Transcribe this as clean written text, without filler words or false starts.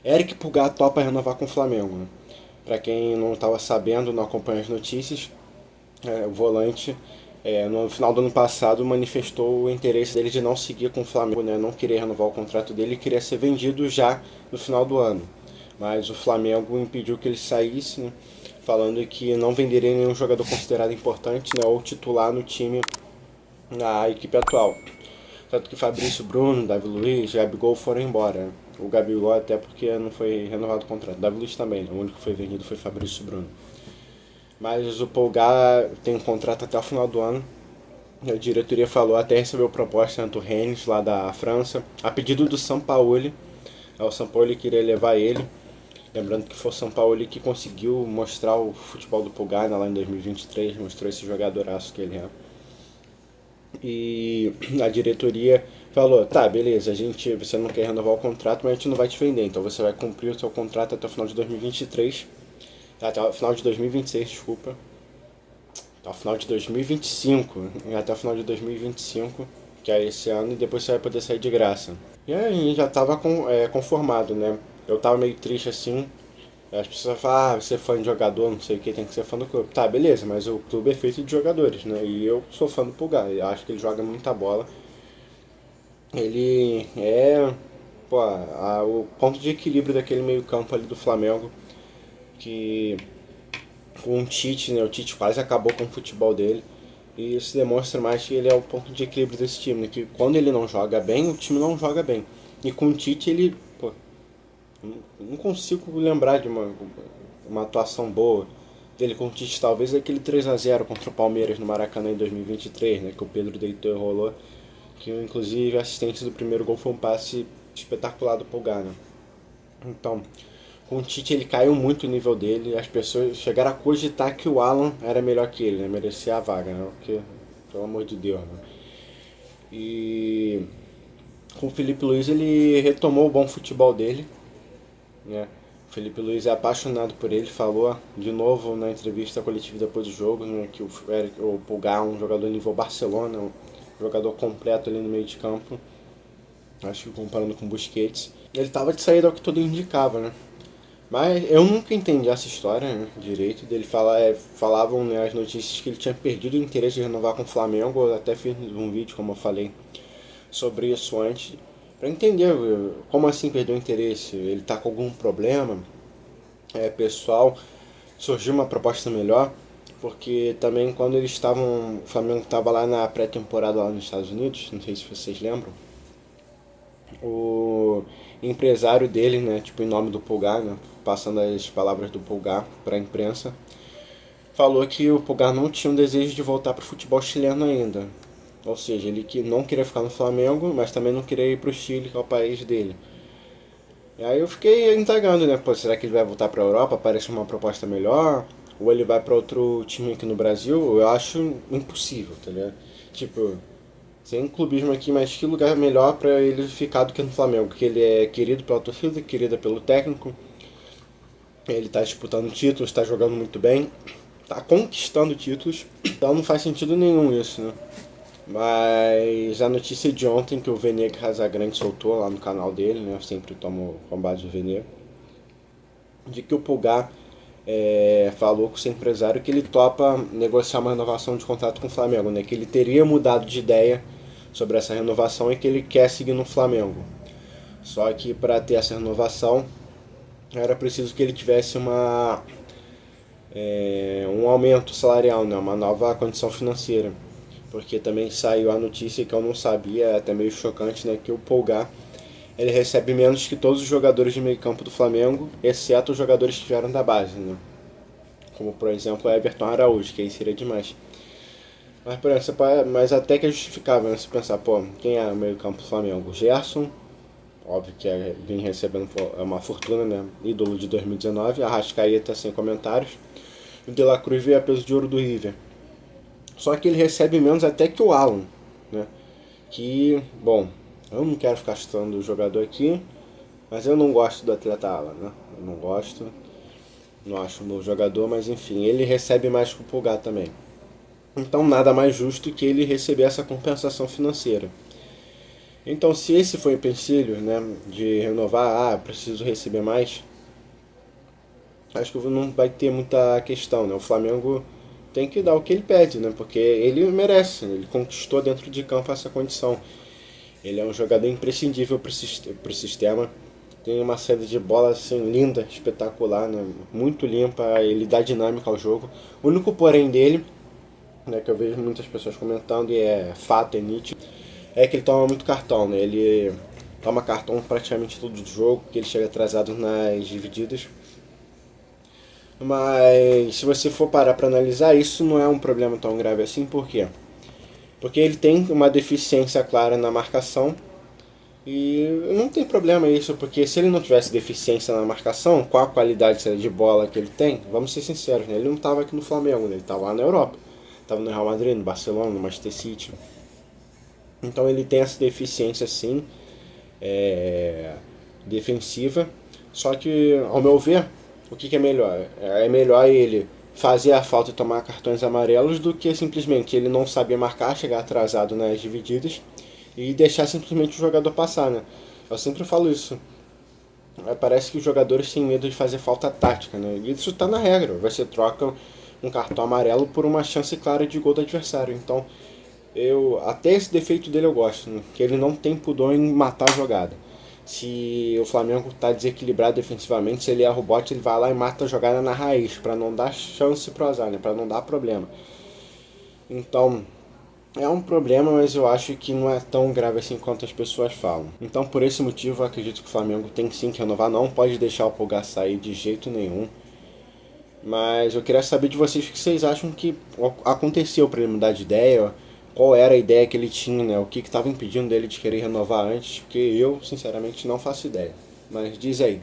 Eric Pulgar topa renovar com o Flamengo, né? Para quem não estava sabendo, não acompanha as notícias, o volante no final do ano passado manifestou o interesse dele de não seguir com o Flamengo, né? Não querer renovar o contrato dele e queria ser vendido já no final do ano. Mas o Flamengo impediu que ele saísse, né? Falando que não venderia nenhum jogador considerado importante, né? Ou titular no time, na equipe atual. Tanto que Fabrício Bruno, Davi Luiz, Gabigol foram embora, né? O Gabigol até porque não foi renovado o contrato. Davi Luiz também, né? O único que foi vendido foi Fabrício Bruno. Mas o Pulgar tem um contrato até o final do ano. A diretoria falou, até recebeu proposta do Rennes, lá da França, a pedido do Sampaoli. O Sampaoli queria levar ele. Lembrando que foi o Sampaoli que conseguiu mostrar o futebol do Pulgar, né, lá em 2023, mostrou esse jogadoraço que ele é. E a diretoria falou, tá, beleza, você não quer renovar o contrato, mas a gente não vai te vender, então você vai cumprir o seu contrato até o final de 2023, até o final de 2026, desculpa, até o final de 2025, até o final de 2025, que é esse ano, e depois você vai poder sair de graça. E aí já tava conformado, né? Eu tava meio triste assim. As pessoas falam, você é fã de jogador, não sei o que, tem que ser fã do clube. Tá, beleza, mas o clube é feito de jogadores, né? E eu sou fã do Pulgar, eu acho que ele joga muita bola. Ele é, pô, o ponto de equilíbrio daquele meio campo ali do Flamengo, que com o Tite, né? O Tite quase acabou com o futebol dele. E isso demonstra mais que ele é o ponto de equilíbrio desse time, né? Que quando ele não joga bem, o time não joga bem. E com o Tite ele, pô, não consigo lembrar de uma atuação boa dele com o Tite. Talvez aquele 3-0 contra o Palmeiras no Maracanã em 2023, né? Que o Pedro deitou e rolou. Que inclusive a assistência do primeiro gol foi um passe espetacular do Pulgar, né? Então, com o Tite ele caiu muito o nível dele. As pessoas chegaram a cogitar que o Alan era melhor que ele, né? Merecia a vaga, né? Porque, pelo amor de Deus, né? E com o Felipe Luiz ele retomou o bom futebol dele, né? O Felipe Luiz é apaixonado por ele, falou de novo na entrevista coletiva depois do jogo, né, que o Pulgar é um jogador nível Barcelona, um jogador completo ali no meio de campo, acho que comparando com o Busquets. Ele tava de saída ao que tudo indicava, né? Mas eu nunca entendi essa história, né, direito dele falar, falavam, né, as notícias que ele tinha perdido o interesse de renovar com o Flamengo, eu até fiz um vídeo, como eu falei, sobre isso antes, para entender como assim perdeu o interesse, ele tá com algum problema pessoal, surgiu uma proposta melhor, porque também quando eles estavam, o Flamengo estava lá na pré-temporada lá nos Estados Unidos, não sei se vocês lembram, o empresário dele, né, tipo em nome do Pulgar, né, passando as palavras do Pulgar para a imprensa, falou que o Pulgar não tinha um desejo de voltar para o futebol chileno ainda. Ou seja, ele que não queria ficar no Flamengo, mas também não queria ir para o Chile, que é o país dele. E aí eu fiquei indagando, né? Pô, será que ele vai voltar pra Europa? Aparece uma proposta melhor? Ou ele vai pra outro time aqui no Brasil? Eu acho impossível, tá ligado? Tipo, sem clubismo aqui, mas que lugar melhor pra ele ficar do que no Flamengo? Porque ele é querido pela torcida, querido pelo técnico, ele tá disputando títulos, tá jogando muito bem, tá conquistando títulos, então não faz sentido nenhum isso, né? Mas a notícia de ontem que o Vene Casagrande soltou lá no canal dele, né? Eu sempre tomo com base o Vene, de que o Pulgar falou com o seu empresário que ele topa negociar uma renovação de contrato com o Flamengo, né? Que ele teria mudado de ideia sobre essa renovação e que ele quer seguir no Flamengo. Só que para ter essa renovação era preciso que ele tivesse um aumento salarial, né? Uma nova condição financeira. Porque também saiu a notícia que eu não sabia, é até meio chocante, né? Que o Pulgar ele recebe menos que todos os jogadores de meio campo do Flamengo, exceto os jogadores que vieram da base, né? Como por exemplo Everton Araújo, que aí seria demais. Mas, por exemplo, mas até que é justificável, né? Se pensar, pô, quem é o meio campo do Flamengo? O Gerson, óbvio que vem recebendo uma fortuna, né? Ídolo de 2019, Arrascaeta sem comentários, e o De La Cruz veio a peso de ouro do River. Só que ele recebe menos até que o Alan, né? Que, bom, eu não quero ficar chutando o jogador aqui, mas eu não gosto do atleta Alan, né? Eu não gosto, não acho um bom jogador, mas enfim, ele recebe mais que o Pulgar também. Então nada mais justo que ele receber essa compensação financeira. Então, se esse foi o empecilho, né, de renovar, preciso receber mais, acho que não vai ter muita questão, né? O Flamengo tem que dar o que ele pede, né? Porque ele merece, né? Ele conquistou dentro de campo essa condição. Ele é um jogador imprescindível para o sistema. Tem uma saída de bola assim linda, espetacular, né? Muito limpa, ele dá dinâmica ao jogo. O único porém dele, né, que eu vejo muitas pessoas comentando e é fato, é nítido, é que ele toma muito cartão, né? Ele toma cartão praticamente todo o jogo, que ele chega atrasado nas divididas. Mas se você for parar para analisar, isso não é um problema tão grave assim, por quê? Porque ele tem uma deficiência clara na marcação e não tem problema isso, porque se ele não tivesse deficiência na marcação, com a qualidade de bola que ele tem, vamos ser sinceros, né? Ele não estava aqui no Flamengo, né? Ele estava lá na Europa, estava no Real Madrid, no Barcelona, no Manchester City. Então ele tem essa deficiência sim, é, defensiva. Só que, ao meu ver, o que é melhor? É melhor ele fazer a falta e tomar cartões amarelos do que simplesmente ele não saber marcar, chegar atrasado nas divididas e deixar simplesmente o jogador passar, né? Eu sempre falo isso. Parece que os jogadores têm medo de fazer falta tática, né? E isso está na regra. Você troca um cartão amarelo por uma chance clara de gol do adversário. Então, até esse defeito dele eu gosto, né? Que ele não tem pudor em matar a jogada. Se o Flamengo está desequilibrado defensivamente, se ele erra o bote, ele vai lá e mata a jogada na raiz, para não dar chance pro azar, né? Para não dar problema. Então, é um problema, mas eu acho que não é tão grave assim quanto as pessoas falam. Então, por esse motivo, eu acredito que o Flamengo tem sim que renovar, não pode deixar o Pulgar sair de jeito nenhum. Mas eu queria saber de vocês o que vocês acham que aconteceu para ele mudar de ideia, qual era a ideia que ele tinha, né? O que estava impedindo dele de querer renovar antes, porque eu, sinceramente, não faço ideia. Mas diz aí.